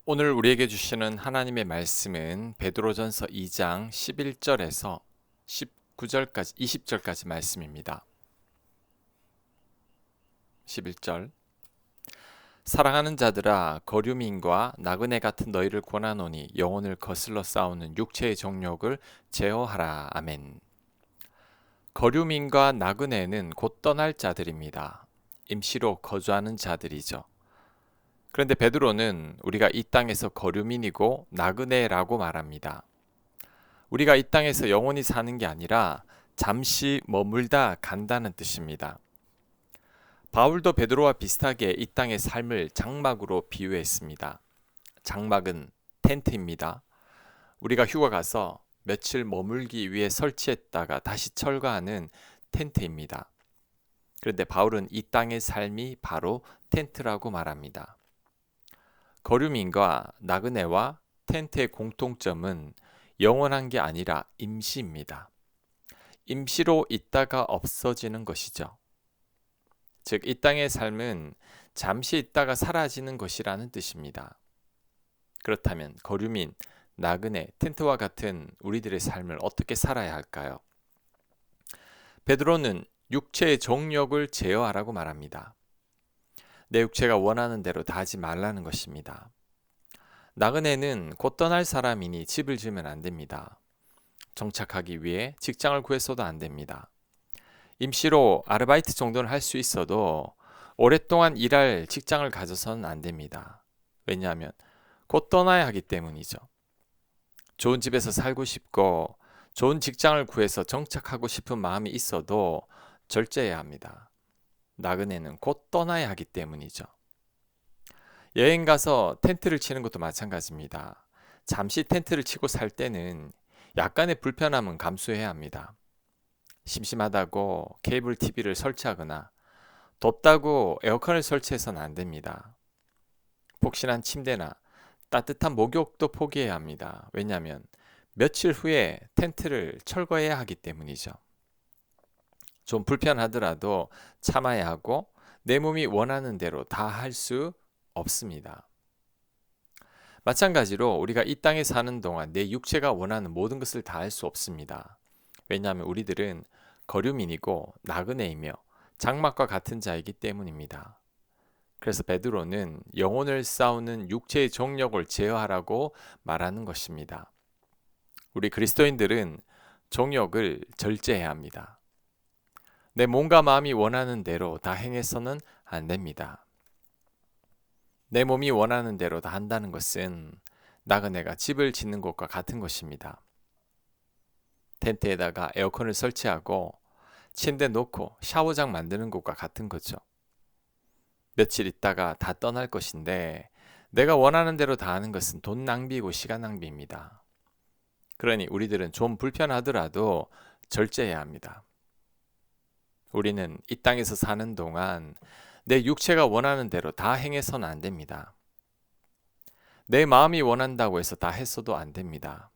오늘 우리에게 주시는 하나님의 말씀은 베드로전서 2장 11절에서 19절까지 20절까지 말씀입니다. 11절 사랑하는 자들아 거류민과 나그네 같은 너희를 권하노니 영혼을 거슬러 싸우는 육체의 정욕을 제어하라. 아멘. 거류민과 나그네는 곧 떠날 자들입니다. 임시로 거주하는 자들이죠. 그런데 베드로는 우리가 이 땅에서 거류민이고 나그네라고 말합니다. 우리가 이 땅에서 영원히 사는 게 아니라 잠시 머물다 간다는 뜻입니다. 바울도 베드로와 비슷하게 이 땅의 삶을 장막으로 비유했습니다. 장막은 텐트입니다. 우리가 휴가 가서 며칠 머물기 위해 설치했다가 다시 철거하는 텐트입니다. 그런데 바울은 이 땅의 삶이 바로 텐트라고 말합니다. 거류민과 나그네와 텐트의 공통점은 영원한 게 아니라 임시입니다. 임시로 있다가 없어지는 것이죠. 즉, 이 땅의 삶은 잠시 있다가 사라지는 것이라는 뜻입니다. 그렇다면 거류민, 나그네, 텐트와 같은 우리들의 삶을 어떻게 살아야 할까요? 베드로는 육체의 정욕을 제어하라고 말합니다. 내 육체가 원하는 대로 다 하지 말라는 것입니다. 나그네는 곧 떠날 사람이니 집을 지으면 안 됩니다. 정착하기 위해 직장을 구했어도 안 됩니다. 임시로 아르바이트 정도는 할 수 있어도 오랫동안 일할 직장을 가져서는 안 됩니다. 왜냐하면 곧 떠나야 하기 때문이죠. 좋은 집에서 살고 싶고 좋은 직장을 구해서 정착하고 싶은 마음이 있어도 절제해야 합니다. 나그네는 곧 떠나야 하기 때문이죠. 여행 가서 텐트를 치는 것도 마찬가지입니다. 잠시 텐트를 치고 살 때는 약간의 불편함은 감수해야 합니다. 심심하다고 케이블 TV를 설치하거나 덥다고 에어컨을 설치해서는 안 됩니다. 폭신한 침대나 따뜻한 목욕도 포기해야 합니다. 왜냐하면 며칠 후에 텐트를 철거해야 하기 때문이죠. 좀 불편하더라도 참아야 하고 내 몸이 원하는 대로 다 할 수 없습니다. 마찬가지로 우리가 이 땅에 사는 동안 내 육체가 원하는 모든 것을 다 할 수 없습니다. 왜냐하면 우리들은 거류민이고 나그네이며 장막과 같은 자이기 때문입니다. 그래서 베드로는 영혼을 싸우는 육체의 정욕을 제어하라고 말하는 것입니다. 우리 그리스도인들은 정욕을 절제해야 합니다. 내 몸과 마음이 원하는 대로 다 행해서는 안 됩니다. 내 몸이 원하는 대로 다 한다는 것은 나그네가 집을 짓는 것과 같은 것입니다. 텐트에다가 에어컨을 설치하고 침대 놓고 샤워장 만드는 것과 같은 거죠. 며칠 있다가 다 떠날 것인데 내가 원하는 대로 다 하는 것은 돈 낭비이고 시간 낭비입니다. 그러니 우리들은 좀 불편하더라도 절제해야 합니다. 우리는 이 땅에서 사는 동안 내 육체가 원하는 대로 다 행해서는 안 됩니다. 내 마음이 원한다고 해서 다 했어도 안 됩니다.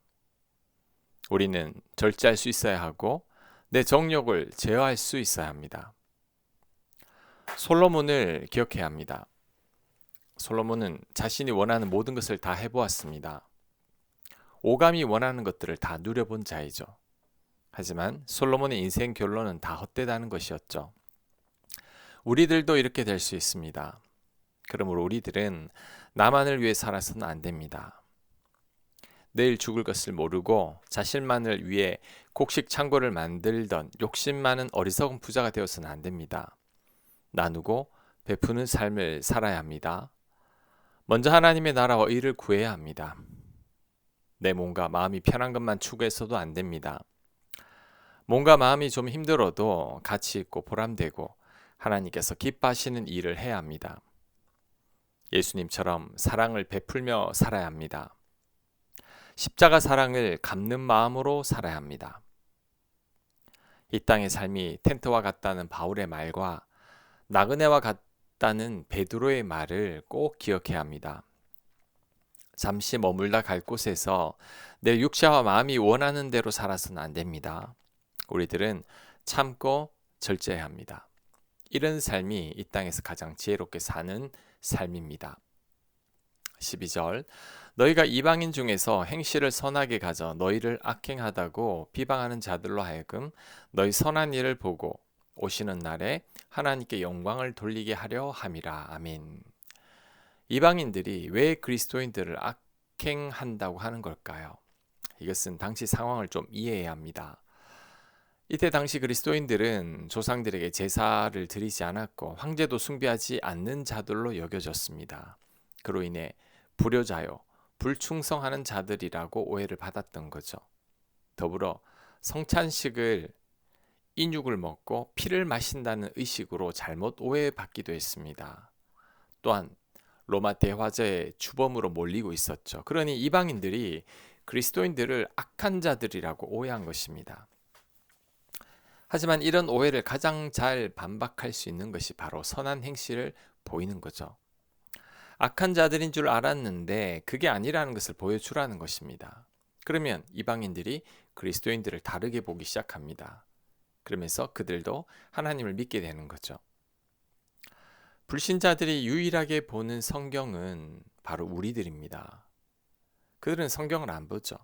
우리는 절제할 수 있어야 하고 내 정욕을 제어할 수 있어야 합니다. 솔로몬을 기억해야 합니다. 솔로몬은 자신이 원하는 모든 것을 다 해보았습니다. 오감이 원하는 것들을 다 누려본 자이죠. 하지만 솔로몬의 인생 결론은 다 헛되다는 것이었죠. 우리들도 이렇게 될 수 있습니다. 그러므로 우리들은 나만을 위해 살아서는 안 됩니다. 내일 죽을 것을 모르고 자신만을 위해 곡식 창고를 만들던 욕심 많은 어리석은 부자가 되어서는 안 됩니다. 나누고 베푸는 삶을 살아야 합니다. 먼저 하나님의 나라와 의를 구해야 합니다. 내 몸과 마음이 편한 것만 추구해서도 안 됩니다. 몸과 마음이 좀 힘들어도 가치 있고 보람되고 하나님께서 기뻐하시는 일을 해야 합니다. 예수님처럼 사랑을 베풀며 살아야 합니다. 십자가 사랑을 갚는 마음으로 살아야 합니다. 이 땅의 삶이 텐트와 같다는 바울의 말과 나그네와 같다는 베드로의 말을 꼭 기억해야 합니다. 잠시 머물다 갈 곳에서 내 육체와 마음이 원하는 대로 살아서는 안 됩니다. 우리들은 참고 절제해야 합니다. 이런 삶이 이 땅에서 가장 지혜롭게 사는 삶입니다. 12절 너희가 이방인 중에서 행실을 선하게 가져 너희를 악행하다고 비방하는 자들로 하여금 너희 선한 일을 보고 오시는 날에 하나님께 영광을 돌리게 하려 함이라. 아멘. 이방인들이 왜 그리스도인들을 악행한다고 하는 걸까요? 이것은 당시 상황을 좀 이해해야 합니다. 이때 당시 그리스도인들은 조상들에게 제사를 드리지 않았고 황제도 숭배하지 않는 자들로 여겨졌습니다. 그로 인해 불효자요, 불충성하는 자들이라고 오해를 받았던 거죠. 더불어 성찬식을 인육을 먹고 피를 마신다는 의식으로 잘못 오해받기도 했습니다. 또한 로마 대화제의 주범으로 몰리고 있었죠. 그러니 이방인들이 그리스도인들을 악한 자들이라고 오해한 것입니다. 하지만 이런 오해를 가장 잘 반박할 수 있는 것이 바로 선한 행실을 보이는 거죠. 악한 자들인 줄 알았는데 그게 아니라는 것을 보여주라는 것입니다. 그러면 이방인들이 그리스도인들을 다르게 보기 시작합니다. 그러면서 그들도 하나님을 믿게 되는 거죠. 불신자들이 유일하게 보는 성경은 바로 우리들입니다. 그들은 성경을 안 보죠.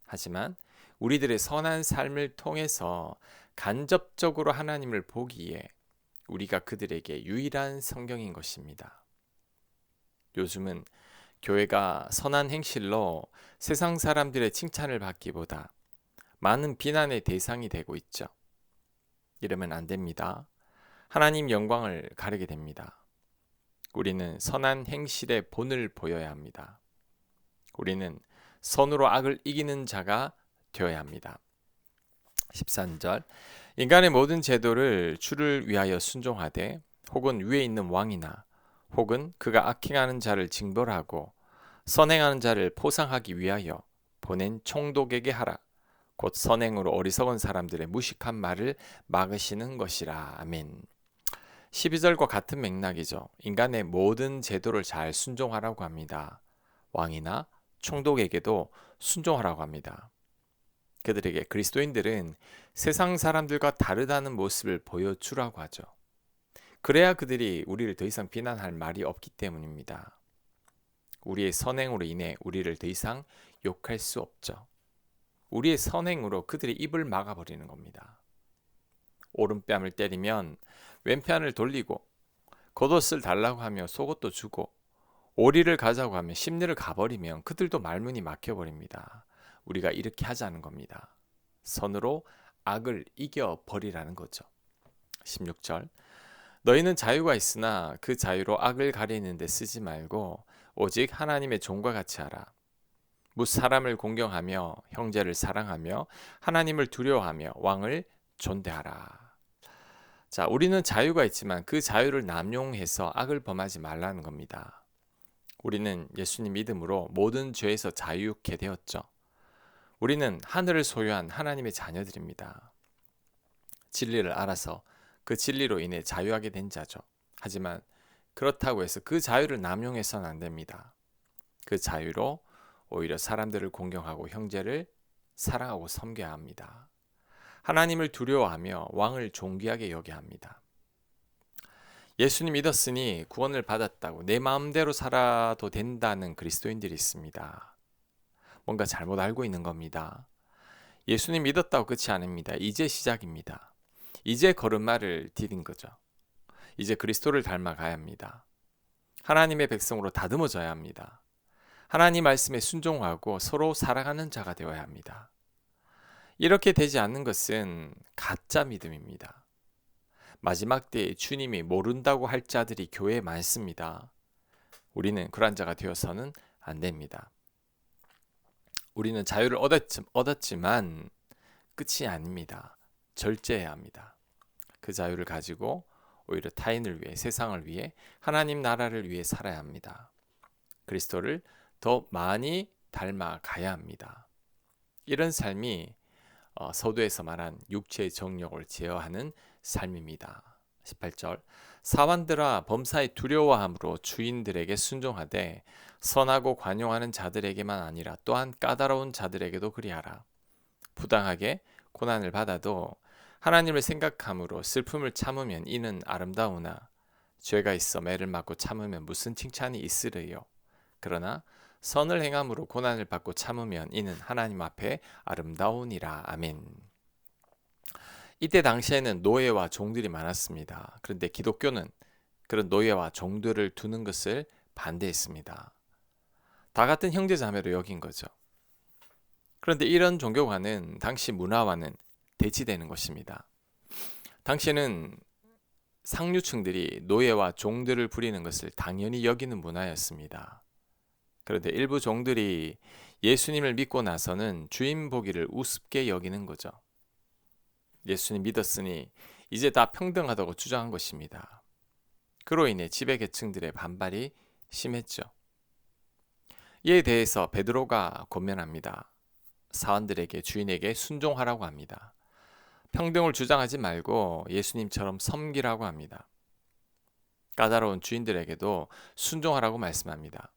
하지만 우리들의 선한 삶을 통해서 간접적으로 하나님을 보기에 우리가 그들에게 유일한 성경인 것입니다. 요즘은 교회가 선한 행실로 세상 사람들의 칭찬을 받기보다 많은 비난의 대상이 되고 있죠. 이러면 안 됩니다. 하나님 영광을 가리게 됩니다. 우리는 선한 행실의 본을 보여야 합니다. 우리는 선으로 악을 이기는 자가 되어야 합니다. 13절 인간의 모든 제도를 주를 위하여 순종하되 혹은 위에 있는 왕이나 혹은 그가 악행하는 자를 징벌하고 선행하는 자를 포상하기 위하여 보낸 총독에게 하라. 곧 선행으로 어리석은 사람들의 무식한 말을 막으시는 것이라. 아멘. 12절과 같은 맥락이죠. 인간의 모든 제도를 잘 순종하라고 합니다. 왕이나 총독에게도 순종하라고 합니다. 그들에게 그리스도인들은 세상 사람들과 다르다는 모습을 보여주라고 하죠. 그래야 그들이 우리를 더 이상 비난할 말이 없기 때문입니다. 우리의 선행으로 인해 우리를 더 이상 욕할 수 없죠. 우리의 선행으로 그들의 입을 막아버리는 겁니다. 오른뺨을 때리면 왼편을 돌리고 겉옷을 달라고 하며 속옷도 주고 오리를 가자고 하면 심리를 가버리면 그들도 말문이 막혀버립니다. 우리가 이렇게 하자는 겁니다. 선으로 악을 이겨버리라는 거죠. 16절 너희는 자유가 있으나 그 자유로 악을 가리는 데 쓰지 말고 오직 하나님의 종과 같이 하라. 무 사람을 공경하며 형제를 사랑하며 하나님을 두려워하며 왕을 존대하라. 자, 우리는 자유가 있지만 그 자유를 남용해서 악을 범하지 말라는 겁니다. 우리는 예수님 믿음으로 모든 죄에서 자유케 되었죠. 우리는 하늘을 소유한 하나님의 자녀들입니다. 진리를 알아서 그 진리로 인해 자유하게 된 자죠. 하지만 그렇다고 해서 그 자유를 남용해서는 안 됩니다. 그 자유로 오히려 사람들을 공경하고 형제를 사랑하고 섬겨야 합니다. 하나님을 두려워하며 왕을 존귀하게 여겨야 합니다. 예수님 믿었으니 구원을 받았다고 내 마음대로 살아도 된다는 그리스도인들이 있습니다. 뭔가 잘못 알고 있는 겁니다. 예수님 믿었다고 끝이 아닙니다. 이제 시작입니다. 이제 걸음마를 디딘 거죠. 이제 그리스도를 닮아가야 합니다. 하나님의 백성으로 다듬어져야 합니다. 하나님 말씀에 순종하고 서로 사랑하는 자가 되어야 합니다. 이렇게 되지 않는 것은 가짜 믿음입니다. 마지막 때에 주님이 모른다고 할 자들이 교회에 많습니다. 우리는 그런 자가 되어서는 안 됩니다. 우리는 자유를 얻었지만 끝이 아닙니다. 절제해야 합니다. 그 자유를 가지고 오히려 타인을 위해, 세상을 위해, 하나님 나라를 위해 살아야 합니다. 그리스도를 더 많이 닮아가야 합니다. 이런 삶이 서두에서 말한 육체의 정욕을 제어하는 삶입니다. 18절 사환들아 범사에 두려워함으로 주인들에게 순종하되 선하고 관용하는 자들에게만 아니라 또한 까다로운 자들에게도 그리하라. 부당하게 고난을 받아도 하나님을 생각함으로 슬픔을 참으면 이는 아름다우나 죄가 있어 매를 맞고 참으면 무슨 칭찬이 있으리요. 그러나 선을 행함으로 고난을 받고 참으면 이는 하나님 앞에 아름다우니라. 아멘. 이때 당시에는 노예와 종들이 많았습니다. 그런데 기독교는 그런 노예와 종들을 두는 것을 반대했습니다. 다 같은 형제자매로 여긴 거죠. 그런데 이런 종교관은 당시 문화와는 대치되는 것입니다. 당시에는 상류층들이 노예와 종들을 부리는 것을 당연히 여기는 문화였습니다. 그런데 일부 종들이 예수님을 믿고 나서는 주인 보기를 우습게 여기는 거죠. 예수님 믿었으니 이제 다 평등하다고 주장한 것입니다. 그로 인해 지배계층들의 반발이 심했죠. 이에 대해서 베드로가 권면합니다. 사원들에게 주인에게 순종하라고 합니다. 평등을 주장하지 말고 예수님처럼 섬기라고 합니다. 까다로운 주인들에게도 순종하라고 말씀합니다.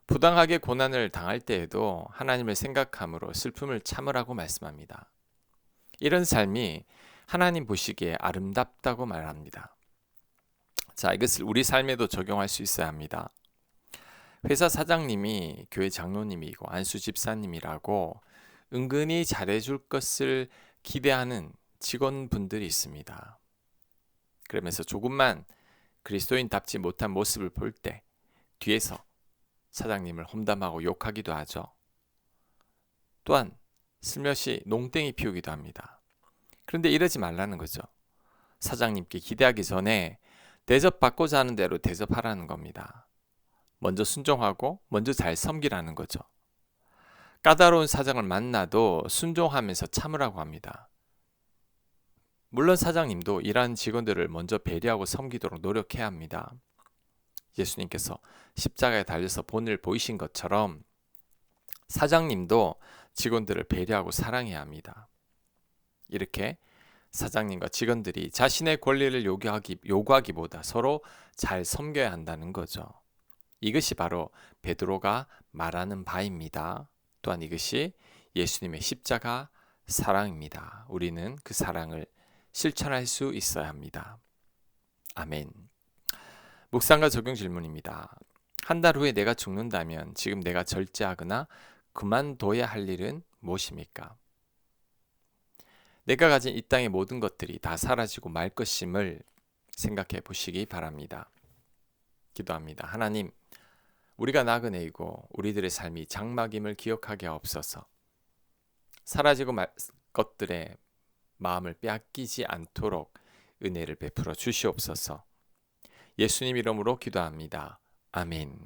부당하게 고난을 당할 때에도 하나님을 생각함으로 슬픔을 참으라고 말씀합니다. 이런 삶이 하나님 보시기에 아름답다고 말합니다. 자, 이것을 우리 삶에도 적용할 수 있어야 합니다. 회사 사장님이 교회 장로님이고 안수 집사님이라고 은근히 잘해줄 것을 기대하는 직원분들이 있습니다. 그러면서 조금만 그리스도인답지 못한 모습을 볼 때 뒤에서 사장님을 험담하고 욕하기도 하죠. 또한 슬며시 농땡이 피우기도 합니다. 그런데 이러지 말라는 거죠. 사장님께 기대하기 전에 대접받고자 하는 대로 대접하라는 겁니다. 먼저 순종하고 먼저 잘 섬기라는 거죠. 까다로운 사장을 만나도 순종하면서 참으라고 합니다. 물론 사장님도 일하는 직원들을 먼저 배려하고 섬기도록 노력해야 합니다. 예수님께서 십자가에 달려서 본을 보이신 것처럼 사장님도 직원들을 배려하고 사랑해야 합니다. 이렇게 사장님과 직원들이 자신의 권리를 요구하기보다 서로 잘 섬겨야 한다는 거죠. 이것이 바로 베드로가 말하는 바입니다. 또한 이것이 예수님의 십자가 사랑입니다. 우리는 그 사랑을 실천할 수 있어야 합니다. 아멘. 묵상과 적용 질문입니다. 한 달 후에 내가 죽는다면 지금 내가 절제하거나 그만둬야 할 일은 무엇입니까? 내가 가진 이 땅의 모든 것들이 다 사라지고 말 것임을 생각해 보시기 바랍니다. 기도합니다. 하나님, 우리가 나그네이고 우리들의 삶이 장막임을 기억하게 하옵소서. 사라지고 말 것들의 마음을 빼앗기지 않도록 은혜를 베풀어 주시옵소서. 예수님 이름으로 기도합니다. 아멘.